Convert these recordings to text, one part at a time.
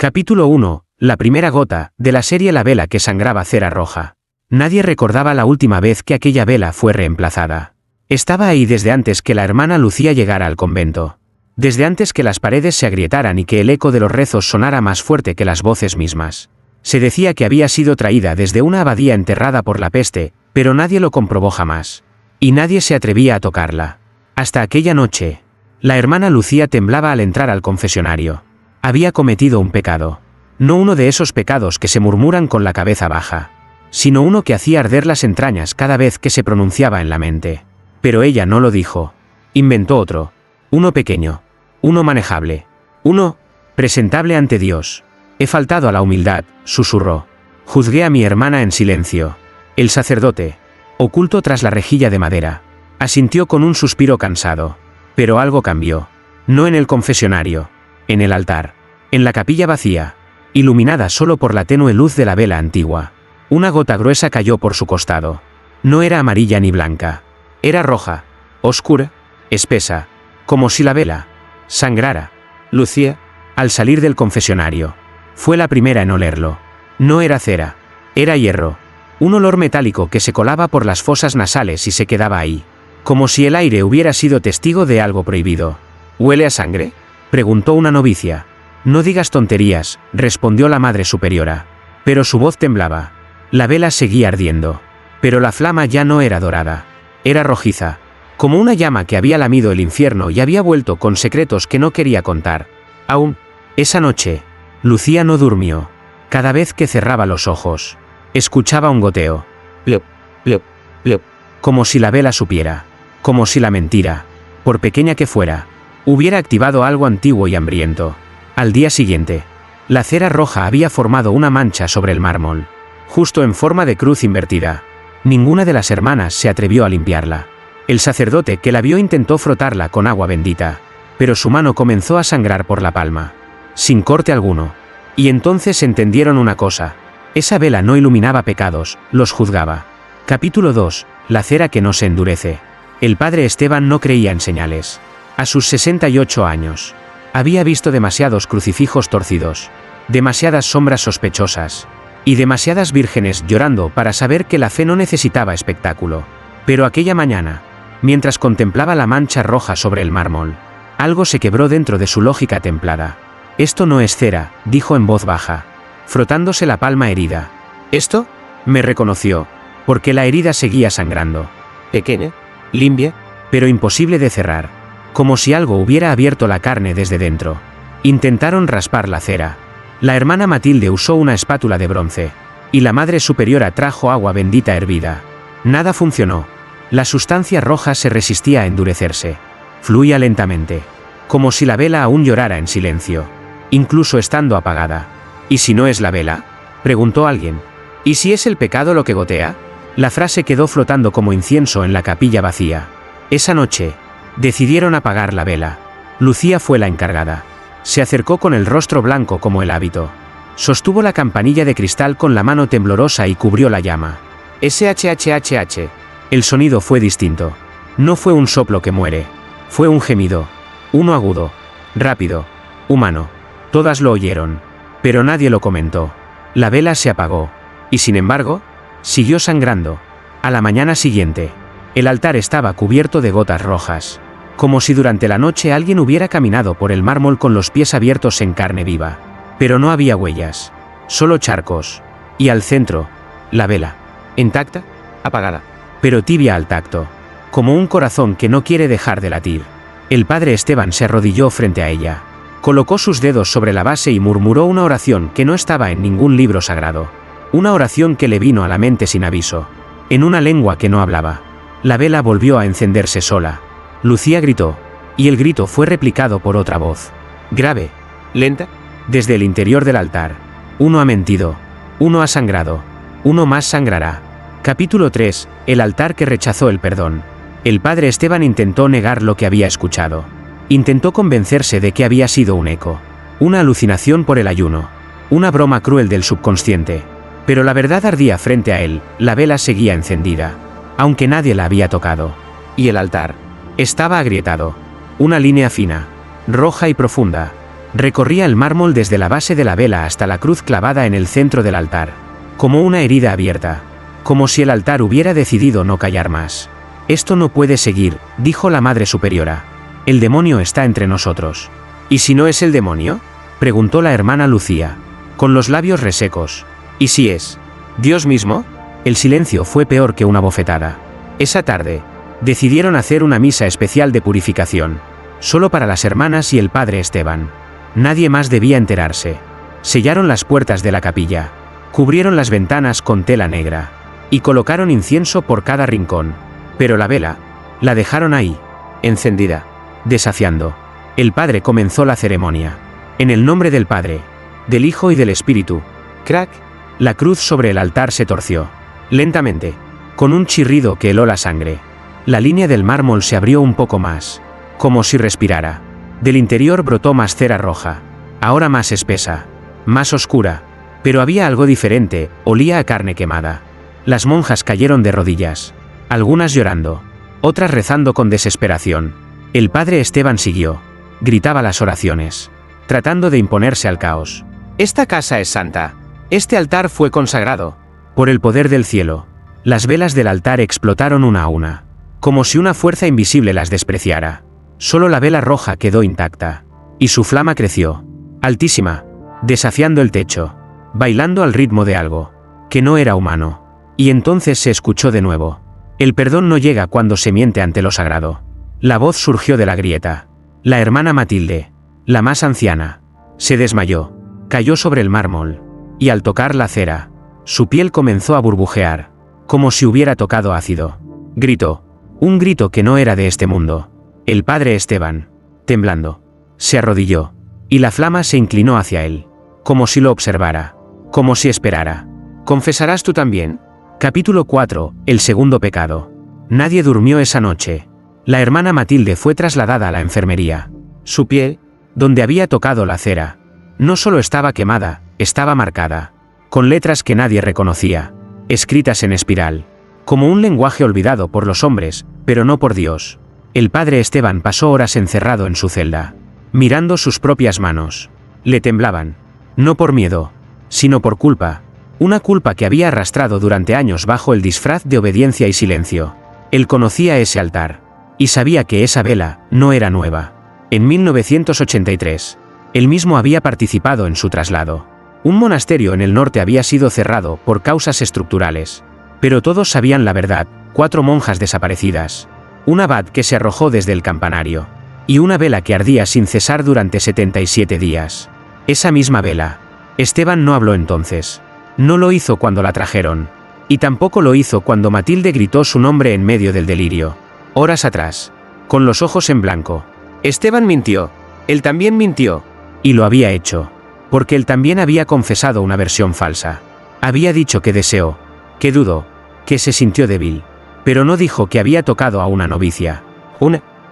Capítulo 1. La primera gota, de la serie La vela que sangraba cera roja. Nadie recordaba la última vez que aquella vela fue reemplazada. Estaba ahí desde antes que la hermana Lucía llegara al convento. Desde antes que las paredes se agrietaran y que el eco de los rezos sonara más fuerte que las voces mismas. Se decía que había sido traída desde una abadía enterrada por la peste, pero nadie lo comprobó jamás. Y nadie se atrevía a tocarla. Hasta aquella noche. La hermana Lucía temblaba al entrar al confesionario. Había cometido un pecado. No uno de esos pecados que se murmuran con la cabeza baja, sino uno que hacía arder las entrañas cada vez que se pronunciaba en la mente. Pero ella no lo dijo. Inventó otro. Uno pequeño. Uno manejable. Uno presentable ante Dios. He faltado a la humildad, susurró. Juzgué a mi hermana en silencio. El sacerdote, oculto tras la rejilla de madera, asintió con un suspiro cansado. Pero algo cambió. No en el confesionario. En el altar. En la capilla vacía, iluminada solo por la tenue luz de la vela antigua. Una gota gruesa cayó por su costado. No era amarilla ni blanca. Era roja, oscura, espesa, como si la vela sangrara. Lucía, al salir del confesionario, fue la primera en olerlo. No era cera, era hierro. Un olor metálico que se colaba por las fosas nasales y se quedaba ahí, como si el aire hubiera sido testigo de algo prohibido. ¿Huele a sangre?, preguntó una novicia. No digas tonterías, respondió la madre superiora. Pero su voz temblaba. La vela seguía ardiendo. Pero la flama ya no era dorada. Era rojiza, como una llama que había lamido el infierno y había vuelto con secretos que no quería contar. Aún, esa noche, Lucía no durmió. Cada vez que cerraba los ojos, escuchaba un goteo. Plop, plop, plop. Como si la vela supiera. Como si la mentira, por pequeña que fuera, hubiera activado algo antiguo y hambriento. Al día siguiente, la cera roja había formado una mancha sobre el mármol, justo en forma de cruz invertida. Ninguna de las hermanas se atrevió a limpiarla. El sacerdote que la vio intentó frotarla con agua bendita, pero su mano comenzó a sangrar por la palma, sin corte alguno. Y entonces entendieron una cosa. Esa vela no iluminaba pecados, los juzgaba. Capítulo 2. La cera que no se endurece. El padre Esteban no creía en señales. A sus 68 años, había visto demasiados crucifijos torcidos, demasiadas sombras sospechosas, y demasiadas vírgenes llorando para saber que la fe no necesitaba espectáculo. Pero aquella mañana, mientras contemplaba la mancha roja sobre el mármol, algo se quebró dentro de su lógica templada. Esto no es cera, dijo en voz baja, frotándose la palma herida. ¿Esto? Me reconoció, porque la herida seguía sangrando. Pequeña, limpia, pero imposible de cerrar. Como si algo hubiera abierto la carne desde dentro. Intentaron raspar la cera. La hermana Matilde usó una espátula de bronce, y la madre superiora trajo agua bendita hervida. Nada funcionó. La sustancia roja se resistía a endurecerse. Fluía lentamente, como si la vela aún llorara en silencio, incluso estando apagada. ¿Y si no es la vela?, preguntó alguien. ¿Y si es el pecado lo que gotea? La frase quedó flotando como incienso en la capilla vacía. Esa noche, decidieron apagar la vela. Lucía fue la encargada. Se acercó con el rostro blanco como el hábito. Sostuvo la campanilla de cristal con la mano temblorosa y cubrió la llama. SHHHH. El sonido fue distinto. No fue un soplo que muere. Fue un gemido. Uno agudo, rápido, humano. Todas lo oyeron. Pero nadie lo comentó. La vela se apagó. Y sin embargo, siguió sangrando. A la mañana siguiente, el altar estaba cubierto de gotas rojas, como si durante la noche alguien hubiera caminado por el mármol con los pies abiertos en carne viva. Pero no había huellas, solo charcos. Y al centro, la vela, intacta, apagada, pero tibia al tacto, como un corazón que no quiere dejar de latir. El padre Esteban se arrodilló frente a ella, colocó sus dedos sobre la base y murmuró una oración que no estaba en ningún libro sagrado. Una oración que le vino a la mente sin aviso, en una lengua que no hablaba. La vela volvió a encenderse sola. Lucía gritó, y el grito fue replicado por otra voz. Grave, lenta, desde el interior del altar. Uno ha mentido. Uno ha sangrado. Uno más sangrará. Capítulo 3. El altar que rechazó el perdón. El padre Esteban intentó negar lo que había escuchado. Intentó convencerse de que había sido un eco. Una alucinación por el ayuno. Una broma cruel del subconsciente. Pero la verdad ardía frente a él. La vela seguía encendida, aunque nadie la había tocado. Y el altar estaba agrietado. Una línea fina, roja y profunda, Recorría el mármol desde la base de la vela hasta la cruz clavada en el centro del altar, como una herida abierta, como si el altar hubiera decidido no callar más. Esto no puede seguir, dijo la Madre Superiora. El demonio está entre nosotros. ¿Y si no es el demonio?, preguntó la hermana Lucía, con los labios resecos. ¿Y si es Dios mismo? El silencio fue peor que una bofetada. Esa tarde, decidieron hacer una misa especial de purificación, solo para las hermanas y el padre Esteban. Nadie más debía enterarse. Sellaron las puertas de la capilla, cubrieron las ventanas con tela negra, y colocaron incienso por cada rincón. Pero la vela, la dejaron ahí, encendida, desafiando. El padre comenzó la ceremonia. En el nombre del Padre, del Hijo y del Espíritu. Crack. La cruz sobre el altar se torció. Lentamente, con un chirrido que heló la sangre. La línea del mármol se abrió un poco más, como si respirara. Del interior brotó más cera roja, ahora más espesa, más oscura. Pero había algo diferente, olía a carne quemada. Las monjas cayeron de rodillas, algunas llorando, otras rezando con desesperación. El padre Esteban siguió. Gritaba las oraciones, tratando de imponerse al caos. Esta casa es santa. Este altar fue consagrado por el poder del cielo. Las velas del altar explotaron una a una, como si una fuerza invisible las despreciara. Solo la vela roja quedó intacta, y su flama creció, altísima, desafiando el techo, bailando al ritmo de algo que no era humano. Y entonces se escuchó de nuevo. El perdón no llega cuando se miente ante lo sagrado. La voz surgió de la grieta. La hermana Matilde, la más anciana, se desmayó, cayó sobre el mármol, y al tocar la cera, su piel comenzó a burbujear, como si hubiera tocado ácido. Gritó, un grito que no era de este mundo. El padre Esteban, temblando, se arrodilló, y la flama se inclinó hacia él, como si lo observara, como si esperara. ¿Confesarás tú también? Capítulo 4, el segundo pecado. Nadie durmió esa noche. La hermana Matilde fue trasladada a la enfermería. Su piel, donde había tocado la cera, no solo estaba quemada, estaba marcada, con letras que nadie reconocía, escritas en espiral, como un lenguaje olvidado por los hombres, pero no por Dios. El padre Esteban pasó horas encerrado en su celda, mirando sus propias manos. Le temblaban, no por miedo, sino por culpa, una culpa que había arrastrado durante años bajo el disfraz de obediencia y silencio. Él conocía ese altar, y sabía que esa vela no era nueva. En 1983, él mismo había participado en su traslado. Un monasterio en el norte había sido cerrado por causas estructurales. Pero todos sabían la verdad: 4 monjas desaparecidas, un abad que se arrojó desde el campanario, y una vela que ardía sin cesar durante 77 días. Esa misma vela. Esteban no habló entonces. No lo hizo cuando la trajeron. Y tampoco lo hizo cuando Matilde gritó su nombre en medio del delirio. Horas atrás, con los ojos en blanco. Esteban mintió. Él también mintió. Y lo había hecho, porque él también había confesado una versión falsa. Había dicho que deseó, que dudó, que se sintió débil. Pero no dijo que había tocado a una novicia.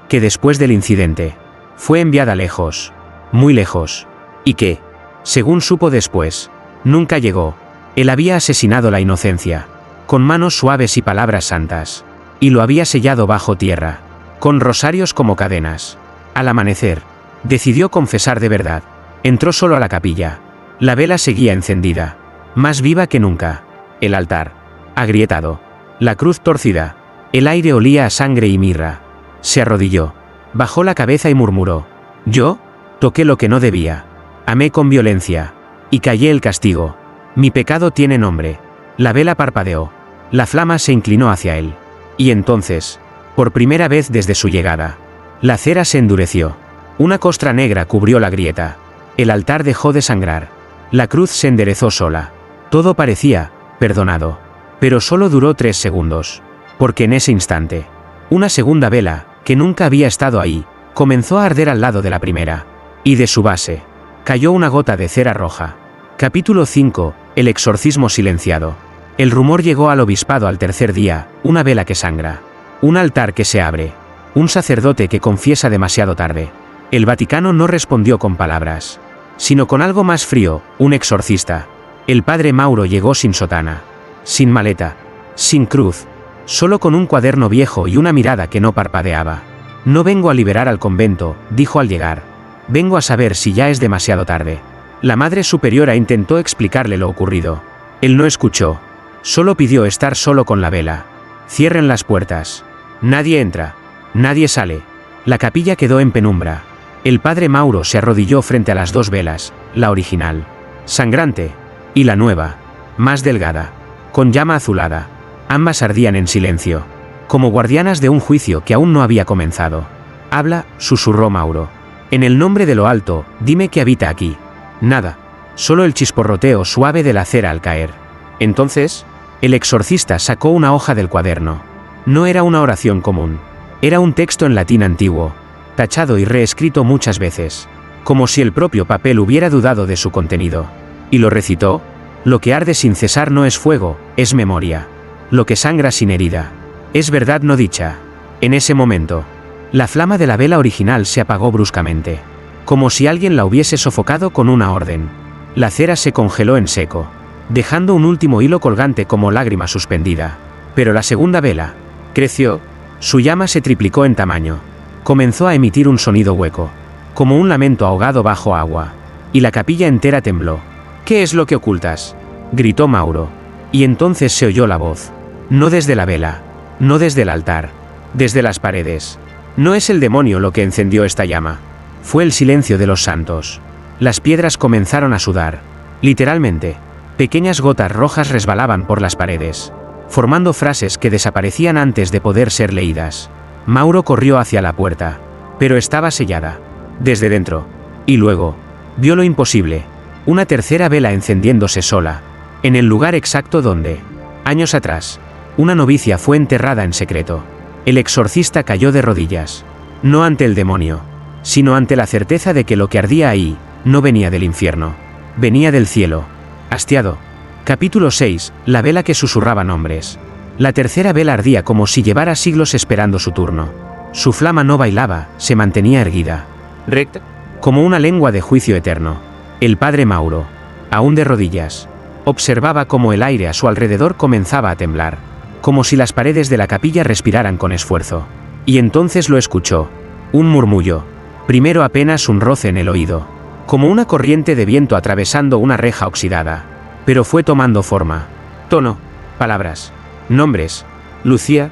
Que después del incidente, fue enviada lejos, muy lejos. Y que, según supo después, nunca llegó. Él había asesinado la inocencia, con manos suaves y palabras santas. Y lo había sellado bajo tierra, con rosarios como cadenas. Al amanecer, decidió confesar de verdad. Entró solo a la capilla. La vela seguía encendida, más viva que nunca. El altar, agrietado. La cruz torcida. El aire olía a sangre y mirra. Se arrodilló, bajó la cabeza y murmuró: yo toqué lo que no debía. Amé con violencia, y callé el castigo. Mi pecado tiene nombre. La vela parpadeó. La flama se inclinó hacia él. Y entonces, por primera vez desde su llegada, la cera se endureció. Una costra negra cubrió la grieta. El altar dejó de sangrar. La cruz se enderezó sola. Todo parecía perdonado. Pero solo duró 3 segundos. Porque en ese instante, una segunda vela, que nunca había estado ahí, comenzó a arder al lado de la primera. Y de su base, cayó una gota de cera roja. Capítulo 5, el exorcismo silenciado. El rumor llegó al obispado al tercer día: una vela que sangra, un altar que se abre, un sacerdote que confiesa demasiado tarde. El Vaticano no respondió con palabras, sino con algo más frío: un exorcista. El padre Mauro llegó sin sotana, sin maleta, sin cruz, solo con un cuaderno viejo y una mirada que no parpadeaba. No vengo a liberar al convento, dijo al llegar. Vengo a saber si ya es demasiado tarde. La Madre Superiora intentó explicarle lo ocurrido. Él no escuchó. Solo pidió estar solo con la vela. Cierren las puertas. Nadie entra. Nadie sale. La capilla quedó en penumbra. El padre Mauro se arrodilló frente a las dos velas, la original, sangrante, y la nueva, más delgada, con llama azulada. Ambas ardían en silencio, como guardianas de un juicio que aún no había comenzado. Habla, susurró Mauro. En el nombre de lo alto, dime qué habita aquí. Nada. Solo el chisporroteo suave de la cera al caer. Entonces, el exorcista sacó una hoja del cuaderno. No era una oración común. Era un texto en latín antiguo, tachado y reescrito muchas veces, como si el propio papel hubiera dudado de su contenido. Y lo recitó: lo que arde sin cesar no es fuego, es memoria. Lo que sangra sin herida, es verdad no dicha. En ese momento, la flama de la vela original se apagó bruscamente, como si alguien la hubiese sofocado con una orden. La cera se congeló en seco, dejando un último hilo colgante como lágrima suspendida. Pero la segunda vela creció, su llama se triplicó en tamaño. Comenzó a emitir un sonido hueco, como un lamento ahogado bajo agua, y la capilla entera tembló. ¿Qué es lo que ocultas?, gritó Mauro. Y entonces se oyó la voz. No desde la vela, no desde el altar, desde las paredes. No es el demonio lo que encendió esta llama. Fue el silencio de los santos. Las piedras comenzaron a sudar. Literalmente, pequeñas gotas rojas resbalaban por las paredes, formando frases que desaparecían antes de poder ser leídas. Mauro corrió hacia la puerta, pero estaba sellada desde dentro. Y luego, vio lo imposible: una tercera vela encendiéndose sola, en el lugar exacto donde, años atrás, una novicia fue enterrada en secreto. El exorcista cayó de rodillas, no ante el demonio, sino ante la certeza de que lo que ardía ahí no venía del infierno, venía del cielo. Hastiado. Capítulo 6. La vela que susurraba nombres. La tercera vela ardía como si llevara siglos esperando su turno. Su flama no bailaba, se mantenía erguida, recta, como una lengua de juicio eterno. El padre Mauro, aún de rodillas, observaba cómo el aire a su alrededor comenzaba a temblar, como si las paredes de la capilla respiraran con esfuerzo. Y entonces lo escuchó. Un murmullo. Primero apenas un roce en el oído, como una corriente de viento atravesando una reja oxidada. Pero fue tomando forma, tono, palabras, nombres. Lucía,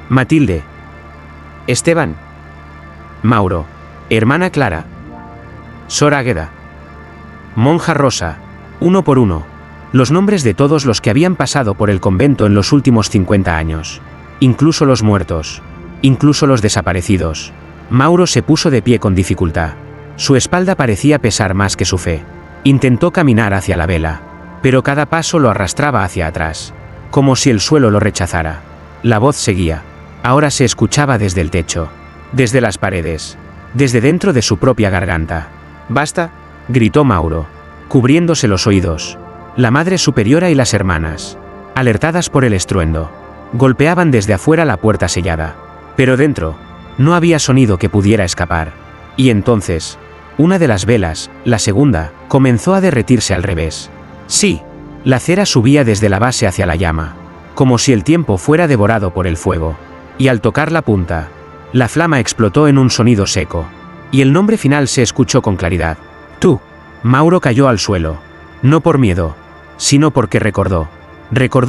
Matilde, Esteban, Mauro, hermana Clara, Sor Águeda, monja Rosa, uno por uno, los nombres de todos los que habían pasado por el convento en los últimos 50 años, incluso los muertos, incluso los desaparecidos. Mauro se puso de pie con dificultad. Su espalda parecía pesar más que su fe. Intentó caminar hacia la vela, pero cada paso lo arrastraba hacia atrás, como si el suelo lo rechazara. La voz seguía. Ahora se escuchaba desde el techo, desde las paredes, desde dentro de su propia garganta. «¡Basta!», gritó Mauro, cubriéndose los oídos. La Madre Superiora y las hermanas, alertadas por el estruendo, golpeaban desde afuera la puerta sellada. Pero dentro, no había sonido que pudiera escapar. Y entonces, una de las velas, la segunda, comenzó a derretirse al revés. Sí, la cera subía desde la base hacia la llama, como si el tiempo fuera devorado por el fuego. Y al tocar la punta, la flama explotó en un sonido seco, y el nombre final se escuchó con claridad. «Tú». Mauro cayó al suelo, no por miedo, sino porque recordó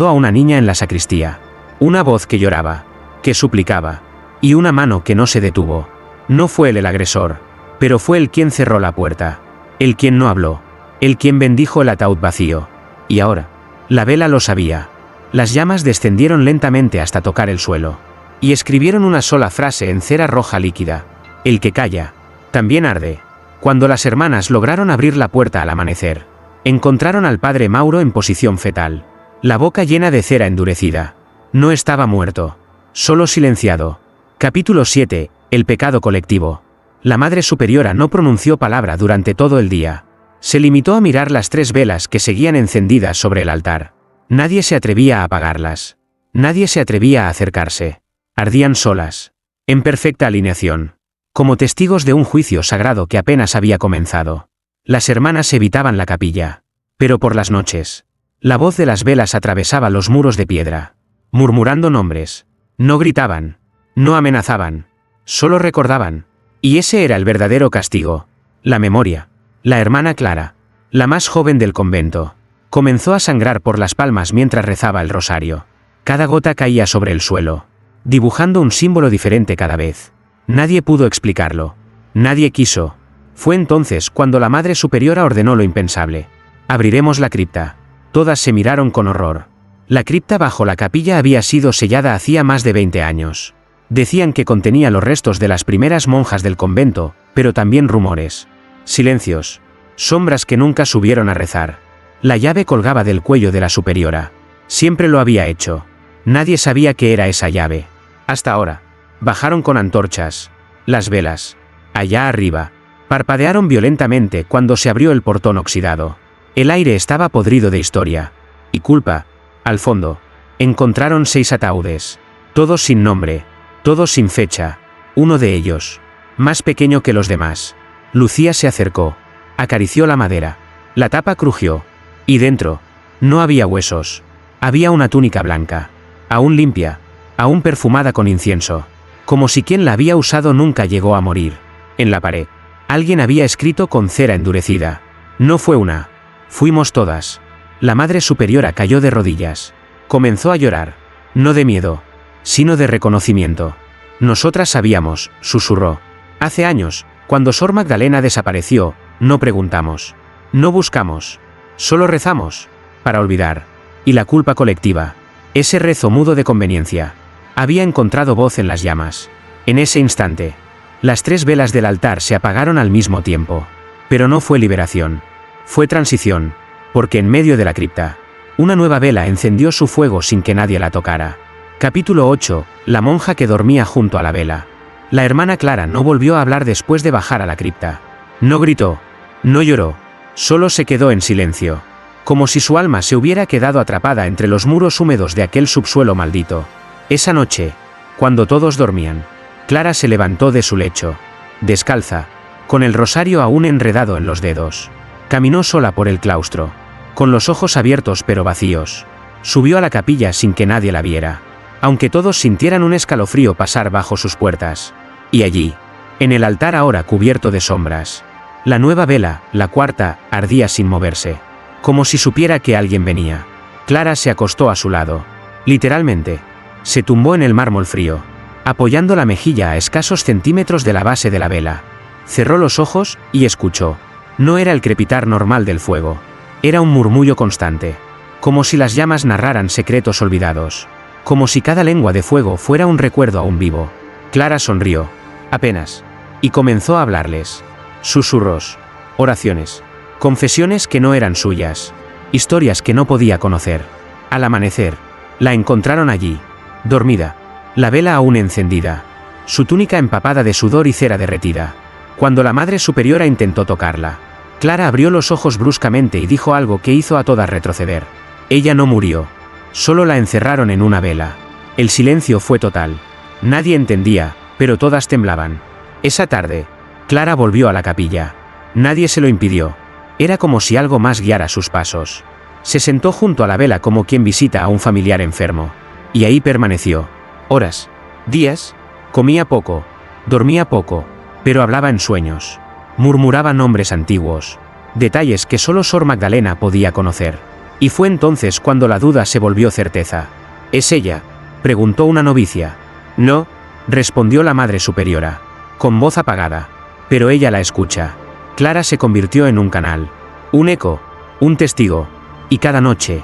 a una niña en la sacristía, una voz que lloraba, que suplicaba, y una mano que no se detuvo. No fue él el agresor, pero fue él quien cerró la puerta, el quien no habló, el quien bendijo el ataúd vacío. Y ahora, la vela lo sabía. Las llamas descendieron lentamente hasta tocar el suelo, y escribieron una sola frase en cera roja líquida: «El que calla, también arde». Cuando las hermanas lograron abrir la puerta al amanecer, encontraron al padre Mauro en posición fetal, la boca llena de cera endurecida. No estaba muerto, solo silenciado. Capítulo 7. El pecado colectivo. La Madre Superiora no pronunció palabra durante todo el día. Se limitó a mirar las 3 velas que seguían encendidas sobre el altar. Nadie se atrevía a apagarlas. Nadie se atrevía a acercarse. Ardían solas, en perfecta alineación, como testigos de un juicio sagrado que apenas había comenzado. Las hermanas evitaban la capilla, pero por las noches, la voz de las velas atravesaba los muros de piedra, murmurando nombres. No gritaban, no amenazaban, solo recordaban. Y ese era el verdadero castigo. La memoria. La hermana Clara, la más joven del convento, comenzó a sangrar por las palmas mientras rezaba el rosario. Cada gota caía sobre el suelo, dibujando un símbolo diferente cada vez. Nadie pudo explicarlo. Nadie quiso. Fue entonces cuando la Madre Superiora ordenó lo impensable. Abriremos la cripta. Todas se miraron con horror. La cripta bajo la capilla había sido sellada hacía más de 20 años. Decían que contenía los restos de las primeras monjas del convento, pero también rumores. Silencios. Sombras que nunca subieron a rezar. La llave colgaba del cuello de la superiora. Siempre lo había hecho. Nadie sabía qué era esa llave. Hasta ahora. Bajaron con antorchas. Las velas. Allá arriba. Parpadearon violentamente cuando se abrió el portón oxidado. El aire estaba podrido de historia. Y culpa. Al fondo. Encontraron 6 ataúdes. Todos sin nombre. Todos sin fecha. Uno de ellos. Más pequeño que los demás. Lucía se acercó. Acarició la madera. La tapa crujió. Y dentro. No había huesos. Había una túnica blanca. Aún limpia. Aún perfumada con incienso. Como si quien la había usado nunca llegó a morir. En la pared. Alguien había escrito con cera endurecida. No fue una. Fuimos todas. La Madre Superiora cayó de rodillas. Comenzó a llorar. No de miedo, sino de reconocimiento. Nosotras sabíamos, susurró. Hace años, cuando Sor Magdalena desapareció, no preguntamos. No buscamos. Solo rezamos. Para olvidar. Y la culpa colectiva. Ese rezo mudo de conveniencia. Había encontrado voz en las llamas. En ese instante. Las 3 velas del altar se apagaron al mismo tiempo. Pero no fue liberación. Fue transición. Porque en medio de la cripta, una nueva vela encendió su fuego sin que nadie la tocara. Capítulo 8. La monja que dormía junto a la vela. La hermana Clara no volvió a hablar después de bajar a la cripta. No gritó. No lloró. Solo se quedó en silencio. Como si su alma se hubiera quedado atrapada entre los muros húmedos de aquel subsuelo maldito. Esa noche, cuando todos dormían, Clara se levantó de su lecho. Descalza, con el rosario aún enredado en los dedos. Caminó sola por el claustro. Con los ojos abiertos pero vacíos. Subió a la capilla sin que nadie la viera. Aunque todos sintieran un escalofrío pasar bajo sus puertas. Y allí, en el altar ahora cubierto de sombras, la nueva vela, la 4ª, ardía sin moverse. Como si supiera que alguien venía. Clara se acostó a su lado. Literalmente. Se tumbó en el mármol frío, apoyando la mejilla a escasos centímetros de la base de la vela. Cerró los ojos y escuchó. No era el crepitar normal del fuego. Era un murmullo constante. Como si las llamas narraran secretos olvidados. Como si cada lengua de fuego fuera un recuerdo aún vivo. Clara sonrió. Apenas. Y comenzó a hablarles. Susurros. Oraciones. Confesiones que no eran suyas. Historias que no podía conocer. Al amanecer, la encontraron allí. Dormida. La vela aún encendida. Su túnica empapada de sudor y cera derretida. Cuando la Madre Superiora intentó tocarla, Clara abrió los ojos bruscamente y dijo algo que hizo a todas retroceder. Ella no murió. Solo la encerraron en una vela. El silencio fue total. Nadie entendía, pero todas temblaban. Esa tarde, Clara volvió a la capilla. Nadie se lo impidió. Era como si algo más guiara sus pasos. Se sentó junto a la vela como quien visita a un familiar enfermo. Y ahí permaneció. Horas. Días. Comía poco. Dormía poco. Pero hablaba en sueños. Murmuraba nombres antiguos. Detalles que solo Sor Magdalena podía conocer. Y fue entonces cuando la duda se volvió certeza. ¿Es ella?, preguntó una novicia. No, respondió la Madre Superiora, con voz apagada. Pero ella la escucha. Clara se convirtió en un canal. Un eco. Un testigo. Y cada noche,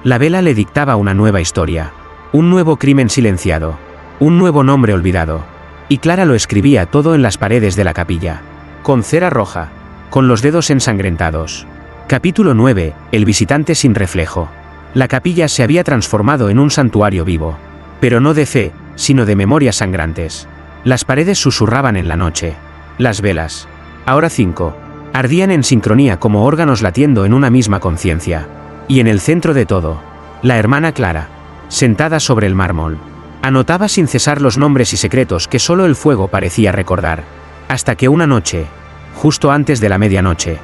la vela le dictaba una nueva historia. Un nuevo crimen silenciado. Un nuevo nombre olvidado. Y Clara lo escribía todo en las paredes de la capilla. Con cera roja. Con los dedos ensangrentados. Capítulo 9. El visitante sin reflejo. La capilla se había transformado en un santuario vivo. Pero no de fe, sino de memorias sangrantes. Las paredes susurraban en la noche. Las velas. Ahora 5. Ardían en sincronía como órganos latiendo en una misma conciencia. Y en el centro de todo, la hermana Clara, sentada sobre el mármol, anotaba sin cesar los nombres y secretos que solo el fuego parecía recordar. Hasta que una noche, justo antes de la medianoche,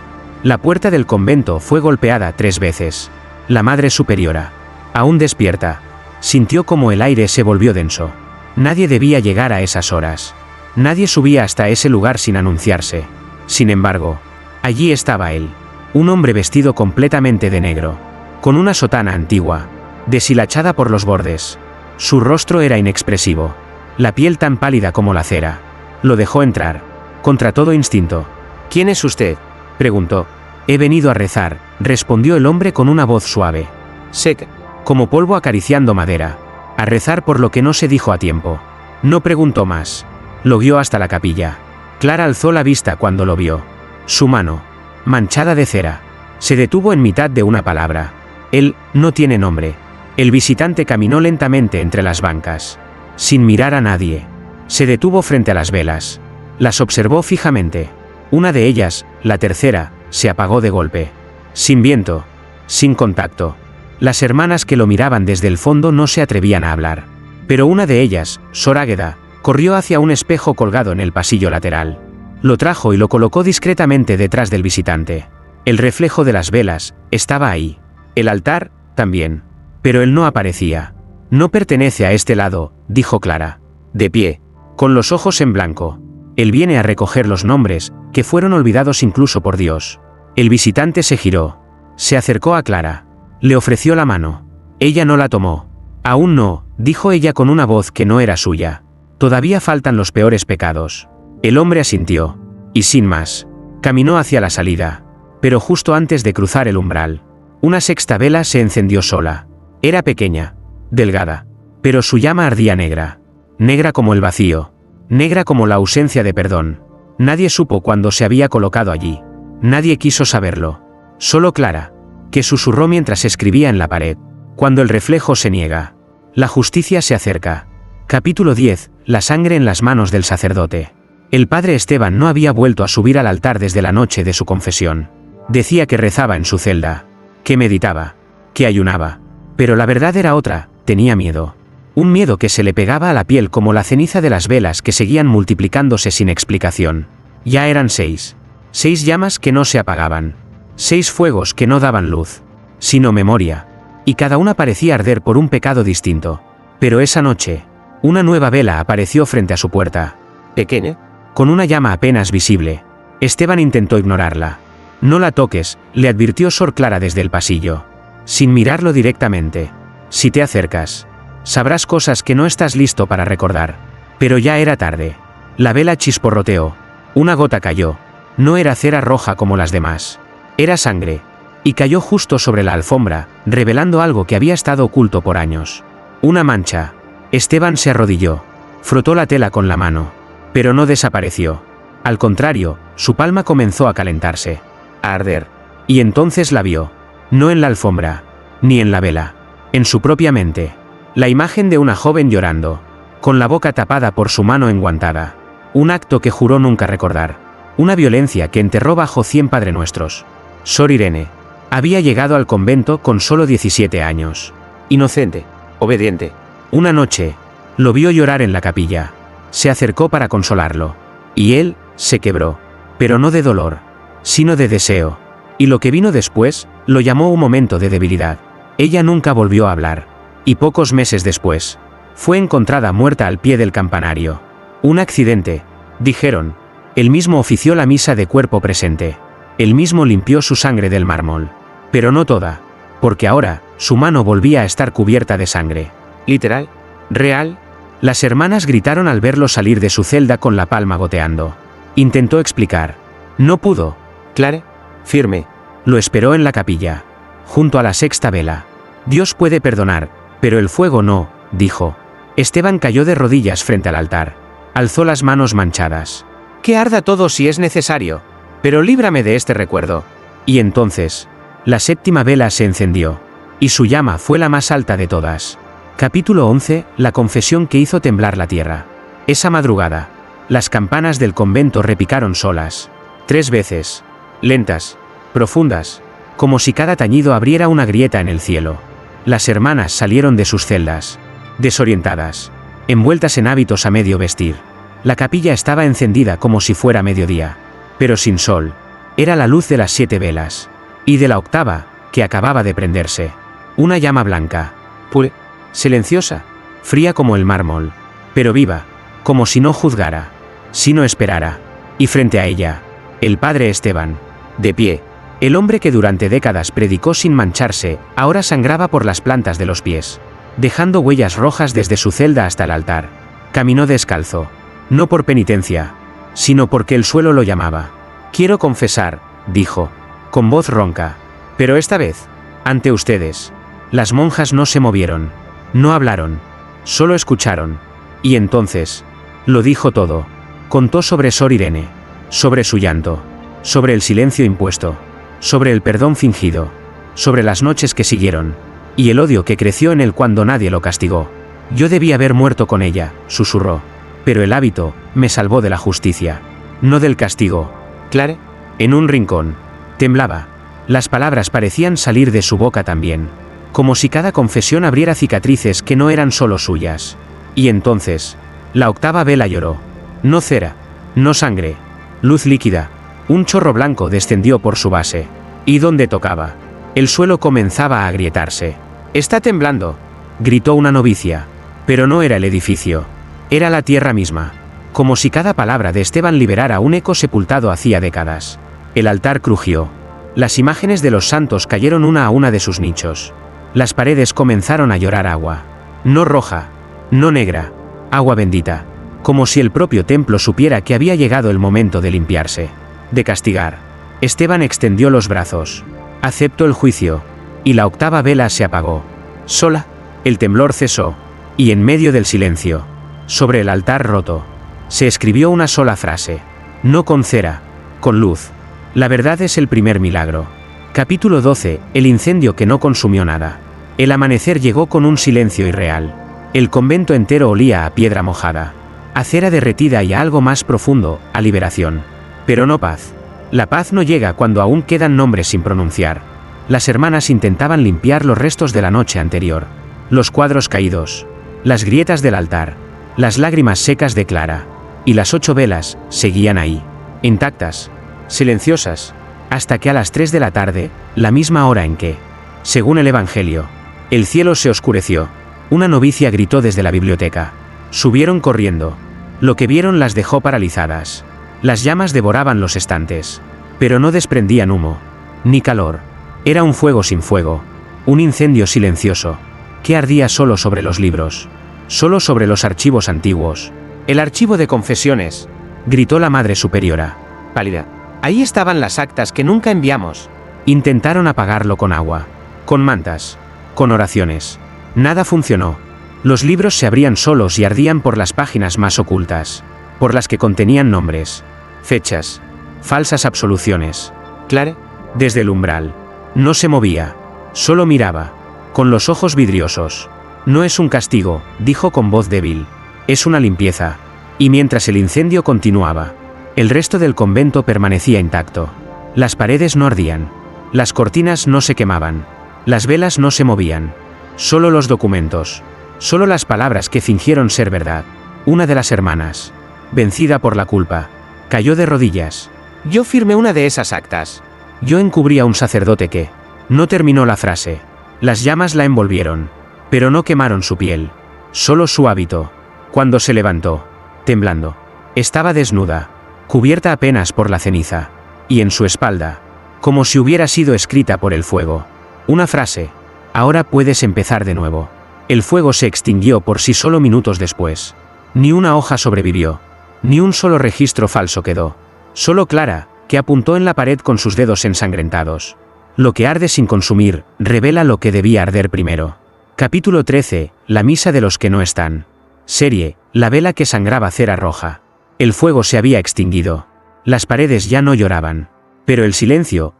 la puerta del convento fue golpeada 3 veces. La Madre Superiora, aún despierta, sintió como el aire se volvió denso. Nadie debía llegar a esas horas. Nadie subía hasta ese lugar sin anunciarse. Sin embargo, allí estaba él. Un hombre vestido completamente de negro, con una sotana antigua, deshilachada por los bordes. Su rostro era inexpresivo, la piel tan pálida como la cera. Lo dejó entrar, contra todo instinto. «¿Quién es usted?», preguntó. «He venido a rezar», respondió el hombre con una voz suave, seca, como polvo acariciando madera. «A rezar por lo que no se dijo a tiempo». No preguntó más. Lo guió hasta la capilla. Clara alzó la vista cuando lo vio. Su mano, manchada de cera, se detuvo en mitad de una palabra. Él no tiene nombre. El visitante caminó lentamente entre las bancas, sin mirar a nadie. Se detuvo frente a las velas. Las observó fijamente. Una de ellas, la tercera, se apagó de golpe. Sin viento, sin contacto. Las hermanas que lo miraban desde el fondo no se atrevían a hablar. Pero una de ellas, Sor Águeda, corrió hacia un espejo colgado en el pasillo lateral. Lo trajo y lo colocó discretamente detrás del visitante. El reflejo de las velas estaba ahí. El altar, también. Pero él no aparecía. «No pertenece a este lado», dijo Clara, de pie, con los ojos en blanco. «Él viene a recoger los nombres, que fueron olvidados incluso por Dios». El visitante se giró. Se acercó a Clara. Le ofreció la mano. Ella no la tomó. «Aún no», dijo ella con una voz que no era suya. «Todavía faltan los peores pecados». El hombre asintió. Y sin más, caminó hacia la salida. Pero justo antes de cruzar el umbral, una sexta vela se encendió sola. Era pequeña, delgada, pero su llama ardía negra. Negra como el vacío. Negra como la ausencia de perdón. Nadie supo cuándo se había colocado allí. Nadie quiso saberlo. Solo Clara, que susurró mientras escribía en la pared. Cuando el reflejo se niega, la justicia se acerca. Capítulo 10. La sangre en las manos del sacerdote. El padre Esteban no había vuelto a subir al altar desde la noche de su confesión. Decía que rezaba en su celda, que meditaba, que ayunaba. Pero la verdad era otra, tenía miedo. Un miedo que se le pegaba a la piel como la ceniza de las velas que seguían multiplicándose sin explicación. Ya eran 6. 6 llamas que no se apagaban. 6 fuegos que no daban luz, sino memoria. Y cada una parecía arder por un pecado distinto. Pero esa noche, una nueva vela apareció frente a su puerta. Pequeña, con una llama apenas visible. Esteban intentó ignorarla. «No la toques», le advirtió Sor Clara desde el pasillo, sin mirarlo directamente. «Si te acercas, sabrás cosas que no estás listo para recordar». Pero ya era tarde. La vela chisporroteó. Una gota cayó. No era cera roja como las demás. Era sangre. Y cayó justo sobre la alfombra, revelando algo que había estado oculto por años. Una mancha. Esteban se arrodilló. Frotó la tela con la mano. Pero no desapareció. Al contrario, su palma comenzó a calentarse, a arder. Y entonces la vio. No en la alfombra, ni en la vela. En su propia mente. La imagen de una joven llorando, con la boca tapada por su mano enguantada. Un acto que juró nunca recordar. Una violencia que enterró bajo 100 padrenuestros. Sor Irene había llegado al convento con solo 17 años. Inocente, obediente. Una noche, lo vio llorar en la capilla. Se acercó para consolarlo. Y él se quebró. Pero no de dolor, sino de deseo. Y lo que vino después, lo llamó un momento de debilidad. Ella nunca volvió a hablar. Y pocos meses después, fue encontrada muerta al pie del campanario. Un accidente, dijeron. Él mismo ofició la misa de cuerpo presente. Él mismo limpió su sangre del mármol. Pero no toda, porque ahora, su mano volvía a estar cubierta de sangre. ¿Literal? ¿Real? Las hermanas gritaron al verlo salir de su celda con la palma goteando. Intentó explicar. No pudo. Clara, firme, lo esperó en la capilla, junto a la sexta vela. Dios puede perdonar, pero el fuego no, dijo. Esteban cayó de rodillas frente al altar. Alzó las manos manchadas. Que arda todo si es necesario, pero líbrame de este recuerdo. Y entonces, la séptima vela se encendió, y su llama fue la más alta de todas. Capítulo 11. La confesión que hizo temblar la tierra. Esa madrugada, las campanas del convento repicaron solas. 3 veces. Lentas, profundas, como si cada tañido abriera una grieta en el cielo. Las hermanas salieron de sus celdas, desorientadas, envueltas en hábitos a medio vestir. La capilla estaba encendida como si fuera mediodía, pero sin sol. Era la luz de las 7 velas, y de la octava, que acababa de prenderse. Una llama blanca, pura, silenciosa, fría como el mármol, pero viva, como si no juzgara. si no esperara. Y frente a ella, el padre Esteban, de pie. El hombre que durante décadas predicó sin mancharse, ahora sangraba por las plantas de los pies, dejando huellas rojas desde su celda hasta el altar. Caminó descalzo, no por penitencia, sino porque el suelo lo llamaba. Quiero confesar, dijo, con voz ronca, pero esta vez, ante ustedes. Las monjas no se movieron, no hablaron, solo escucharon. Y entonces, lo dijo todo. Contó sobre Sor Irene, sobre su llanto, sobre el silencio impuesto, sobre el perdón fingido, sobre las noches que siguieron, y el odio que creció en él cuando nadie lo castigó. Yo debí haber muerto con ella, susurró, pero el hábito me salvó de la justicia, no del castigo. Clare, en un rincón, temblaba. Las palabras parecían salir de su boca también, como si cada confesión abriera cicatrices que no eran solo suyas. Y entonces, la octava vela lloró. No cera, no sangre, luz líquida. Un chorro blanco descendió por su base, y donde tocaba, el suelo comenzaba a agrietarse. «Está temblando», gritó una novicia, pero no era el edificio, era la tierra misma, como si cada palabra de Esteban liberara un eco sepultado hacía décadas. El altar crujió, las imágenes de los santos cayeron una a una de sus nichos. Las paredes comenzaron a llorar agua, no roja, no negra, agua bendita, como si el propio templo supiera que había llegado el momento de limpiarse, de castigar. Esteban extendió los brazos. Aceptó el juicio. Y la octava vela se apagó. Sola, el temblor cesó. Y en medio del silencio, sobre el altar roto, se escribió una sola frase. No con cera, con luz. La verdad es el primer milagro. Capítulo 12. El incendio que no consumió nada. El amanecer llegó con un silencio irreal. El convento entero olía a piedra mojada, a cera derretida y a algo más profundo, a liberación. Pero no paz. La paz no llega cuando aún quedan nombres sin pronunciar. Las hermanas intentaban limpiar los restos de la noche anterior. Los cuadros caídos. Las grietas del altar. Las lágrimas secas de Clara. Y las 8 velas seguían ahí. Intactas. Silenciosas. Hasta que a las 3 de la tarde, la misma hora en que, según el Evangelio, el cielo se oscureció. Una novicia gritó desde la biblioteca. Subieron corriendo. Lo que vieron las dejó paralizadas. Las llamas devoraban los estantes, pero no desprendían humo, ni calor. Era un fuego sin fuego, un incendio silencioso, que ardía solo sobre los libros, solo sobre los archivos antiguos. «El archivo de confesiones», gritó la Madre Superiora, pálida. «Ahí estaban las actas que nunca enviamos». Intentaron apagarlo con agua, con mantas, con oraciones. Nada funcionó. Los libros se abrían solos y ardían por las páginas más ocultas, por las que contenían nombres, fechas, falsas absoluciones. Clare, desde el umbral, no se movía, solo miraba, con los ojos vidriosos. «No es un castigo», dijo con voz débil, «es una limpieza». Y mientras el incendio continuaba, el resto del convento permanecía intacto. Las paredes no ardían, las cortinas no se quemaban, las velas no se movían, solo los documentos, solo las palabras que fingieron ser verdad. Una de las hermanas, vencida por la culpa, cayó de rodillas. «Yo firmé una de esas actas». Yo encubrí a un sacerdote que no terminó la frase. Las llamas la envolvieron, pero no quemaron su piel, solo su hábito. Cuando se levantó, temblando, estaba desnuda, cubierta apenas por la ceniza, y en su espalda, como si hubiera sido escrita por el fuego, una frase: «Ahora puedes empezar de nuevo». El fuego se extinguió por sí solo minutos después. Ni una hoja sobrevivió, ni un solo registro falso quedó. Solo Clara, que apuntó en la pared con sus dedos ensangrentados. Lo que arde sin consumir, revela lo que debía arder primero. Capítulo 13. La misa de los que no están. Serie: la vela que sangraba cera roja. El fuego se había extinguido. Las paredes ya no lloraban. Pero el silencio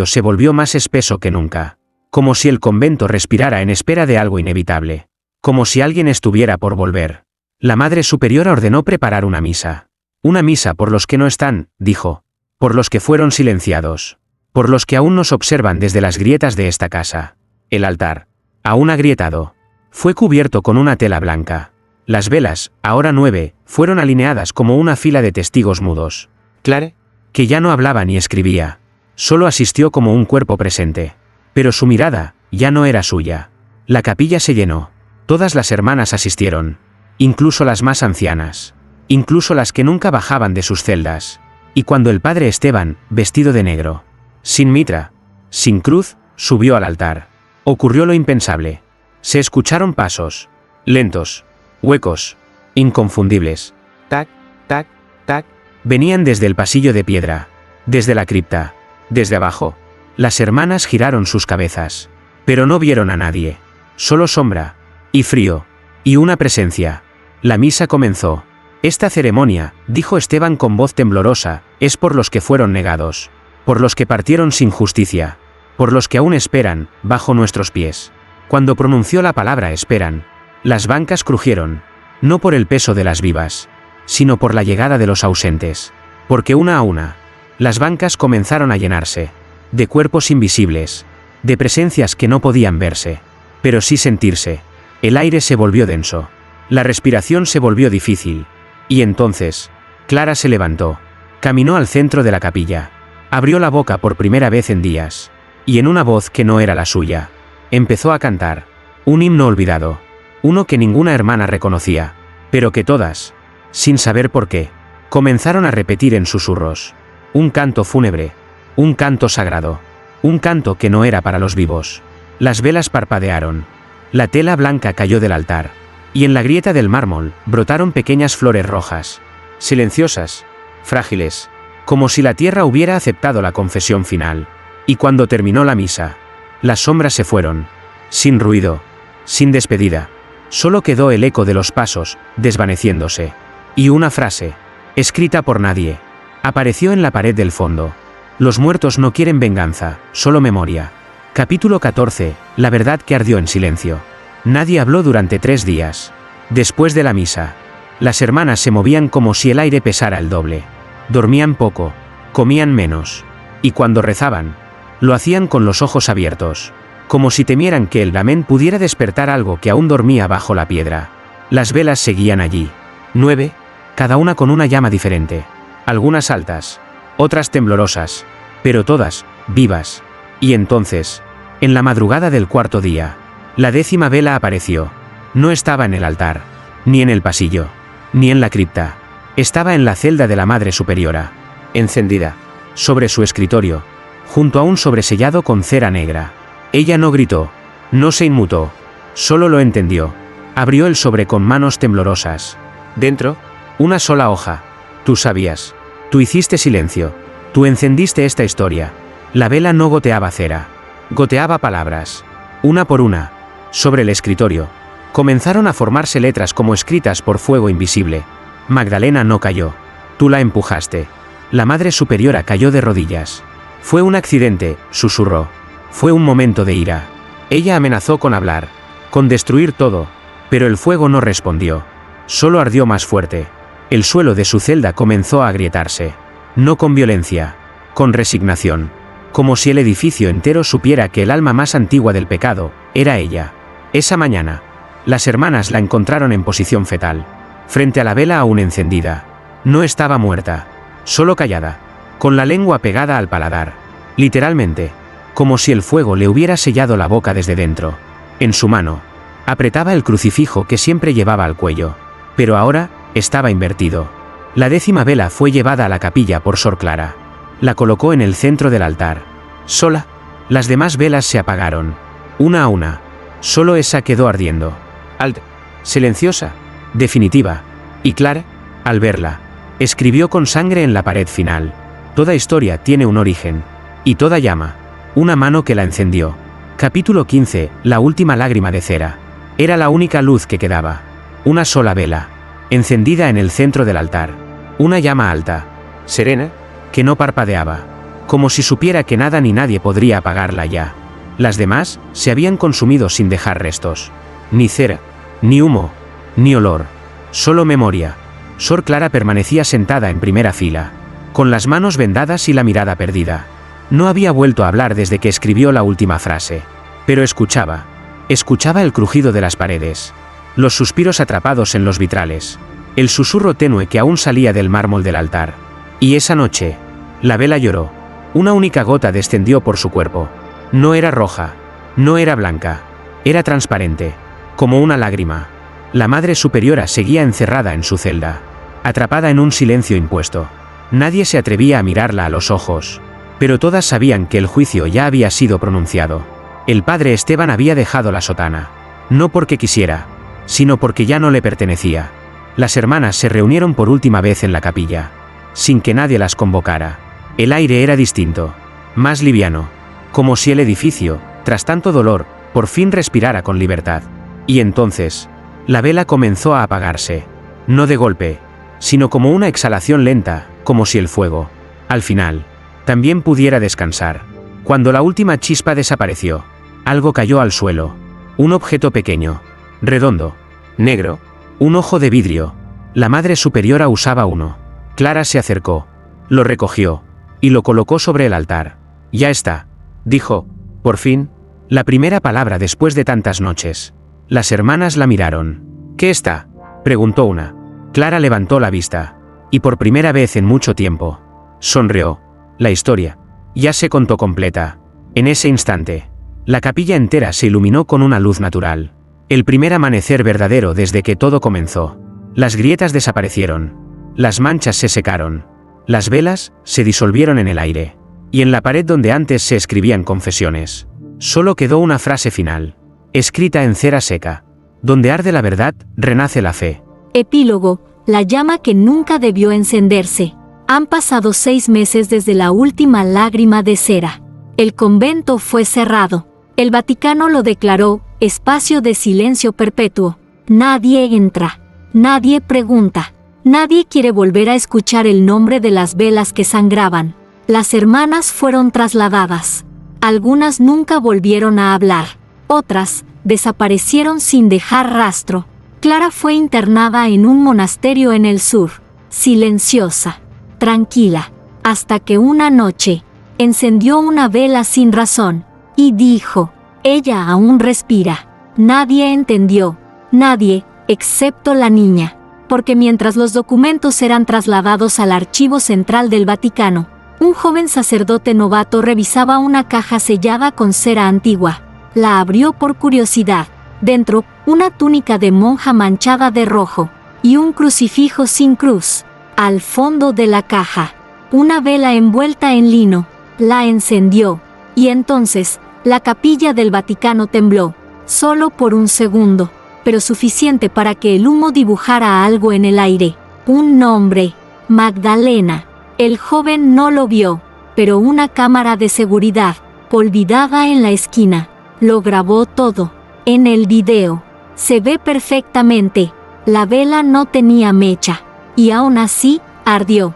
se volvió más espeso que nunca. Como si el convento respirara en espera de algo inevitable. Como si alguien estuviera por volver. La Madre Superiora ordenó preparar una misa. «Una misa por los que no están», dijo. «Por los que fueron silenciados. Por los que aún nos observan desde las grietas de esta casa». El altar, aún agrietado, fue cubierto con una tela blanca. Las velas, ahora 9, fueron alineadas como una fila de testigos mudos. Clare, que ya no hablaba ni escribía, solo asistió como un cuerpo presente. Pero su mirada ya no era suya. La capilla se llenó. Todas las hermanas asistieron, incluso las más ancianas. incluso las que nunca bajaban de sus celdas. Y cuando el padre Esteban, vestido de negro, sin mitra, sin cruz, subió al altar, ocurrió lo impensable. Se escucharon pasos, lentos, huecos, inconfundibles. Tac, tac, tac. Venían desde el pasillo de piedra, desde la cripta, desde abajo. Las hermanas giraron sus cabezas, pero no vieron a nadie. Solo sombra, y frío, y una presencia. La misa comenzó. Esta ceremonia, dijo Esteban con voz temblorosa, es por los que fueron negados, por los que partieron sin justicia, por los que aún esperan, bajo nuestros pies. Cuando pronunció la palabra esperan, las bancas crujieron, no por el peso de las vivas, sino por la llegada de los ausentes, porque una a una, las bancas comenzaron a llenarse, de cuerpos invisibles, de presencias que no podían verse, pero sí sentirse. El aire se volvió denso, la respiración se volvió difícil, y entonces, Clara se levantó, caminó al centro de la capilla, abrió la boca por primera vez en días, y en una voz que no era la suya, empezó a cantar, un himno olvidado, uno que ninguna hermana reconocía, pero que todas, sin saber por qué, comenzaron a repetir en susurros, un canto fúnebre, un canto sagrado, un canto que no era para los vivos. Las velas parpadearon, la tela blanca cayó del altar, y en la grieta del mármol brotaron pequeñas flores rojas, silenciosas, frágiles, como si la tierra hubiera aceptado la confesión final. Y cuando terminó la misa, las sombras se fueron, sin ruido, sin despedida, solo quedó el eco de los pasos, desvaneciéndose, y una frase, escrita por nadie, apareció en la pared del fondo. Los muertos no quieren venganza, solo memoria. Capítulo 14, la verdad que ardió en silencio. Nadie habló durante 3 días. Después de la misa, las hermanas se movían como si el aire pesara el doble. Dormían poco, comían menos, y cuando rezaban, lo hacían con los ojos abiertos, como si temieran que el amén pudiera despertar algo que aún dormía bajo la piedra. Las velas seguían allí, 9, cada una con una llama diferente, algunas altas, otras temblorosas, pero todas, vivas. Y entonces, en la madrugada del 4.º día, la 10ª vela apareció. No estaba en el altar, ni en el pasillo, ni en la cripta. Estaba en la celda de la Madre Superiora, encendida, sobre su escritorio, junto a un sobresellado con cera negra. Ella no gritó, no se inmutó, solo lo entendió. Abrió el sobre con manos temblorosas. Dentro, una sola hoja. Tú sabías. Tú hiciste silencio. Tú encendiste esta historia. La vela no goteaba cera. Goteaba palabras. Una por una. Sobre el escritorio, comenzaron a formarse letras como escritas por fuego invisible. Magdalena no cayó. Tú la empujaste. La Madre Superiora cayó de rodillas. Fue un accidente, susurró. Fue un momento de ira. Ella amenazó con hablar, con destruir todo, pero el fuego no respondió. Solo ardió más fuerte. El suelo de su celda comenzó a agrietarse. No con violencia, con resignación. Como si el edificio entero supiera que el alma más antigua del pecado era ella. Esa mañana, las hermanas la encontraron en posición fetal, frente a la vela aún encendida. No estaba muerta, solo callada, con la lengua pegada al paladar, literalmente, como si el fuego le hubiera sellado la boca desde dentro. En su mano, apretaba el crucifijo que siempre llevaba al cuello, pero ahora, estaba invertido. La 10ª vela fue llevada a la capilla por Sor Clara. La colocó en el centro del altar, sola. Las demás velas se apagaron, una a una. Solo esa quedó ardiendo. Alta, silenciosa, definitiva. Y Clara, al verla, escribió con sangre en la pared final. Toda historia tiene un origen. Y toda llama, una mano que la encendió. Capítulo 15, la última lágrima de cera. Era la única luz que quedaba. Una sola vela, encendida en el centro del altar. Una llama alta, serena, que no parpadeaba, como si supiera que nada ni nadie podría apagarla ya. Las demás se habían consumido sin dejar restos. Ni cera, ni humo, ni olor. Solo memoria. Sor Clara permanecía sentada en primera fila, con las manos vendadas y la mirada perdida. No había vuelto a hablar desde que escribió la última frase. Pero escuchaba. Escuchaba el crujido de las paredes, los suspiros atrapados en los vitrales, el susurro tenue que aún salía del mármol del altar. Y esa noche, la vela lloró. Una única gota descendió por su cuerpo. No era roja, no era blanca, era transparente, como una lágrima. La Madre Superiora seguía encerrada en su celda. atrapada en un silencio impuesto. Nadie se atrevía a mirarla a los ojos, pero todas sabían que el juicio ya había sido pronunciado. El padre Esteban había dejado la sotana, no porque quisiera, sino porque ya no le pertenecía. Las hermanas se reunieron por última vez en la capilla, sin que nadie las convocara. El aire era distinto, más liviano, como si el edificio, tras tanto dolor, por fin respirara con libertad. Y entonces, la vela comenzó a apagarse, no de golpe, sino como una exhalación lenta, como si el fuego, al final, también pudiera descansar. Cuando la última chispa desapareció, algo cayó al suelo, un objeto pequeño, redondo, negro, un ojo de vidrio. La Madre Superiora usaba uno. Clara se acercó, lo recogió, y lo colocó sobre el altar. Ya está, dijo, por fin, la primera palabra después de tantas noches. Las hermanas la miraron. ¿Qué está?, preguntó una. Clara levantó la vista, y por primera vez en mucho tiempo, sonrió. La historia ya se contó completa. En ese instante, la capilla entera se iluminó con una luz natural. El primer amanecer verdadero desde que todo comenzó. Las grietas desaparecieron. Las manchas se secaron. Las velas se disolvieron en el aire. Y en la pared donde antes se escribían confesiones, solo quedó una frase final, escrita en cera seca. Donde arde la verdad, renace la fe. Epílogo, la llama que nunca debió encenderse. Han pasado 6 meses desde la última lágrima de cera. El convento fue cerrado. El Vaticano lo declaró espacio de silencio perpetuo. Nadie entra. Nadie pregunta. Nadie quiere volver a escuchar el nombre de las velas que sangraban. Las hermanas fueron trasladadas. Algunas nunca volvieron a hablar. Otras desaparecieron sin dejar rastro. Clara fue internada en un monasterio en el sur, silenciosa, tranquila, hasta que una noche encendió una vela sin razón y dijo: ella aún respira. Nadie entendió, nadie, excepto la niña, porque mientras los documentos eran trasladados al archivo central del Vaticano, un joven sacerdote novato revisaba una caja sellada con cera antigua. La abrió por curiosidad. Dentro, una túnica de monja manchada de rojo y un crucifijo sin cruz. Al fondo de la caja, una vela envuelta en lino. La encendió, y entonces, la capilla del Vaticano tembló, solo por un segundo, pero suficiente para que el humo dibujara algo en el aire. Un nombre: Magdalena. El joven no lo vio, pero una cámara de seguridad, olvidada en la esquina, lo grabó todo. En el video, se ve perfectamente, la vela no tenía mecha, y aún así, ardió.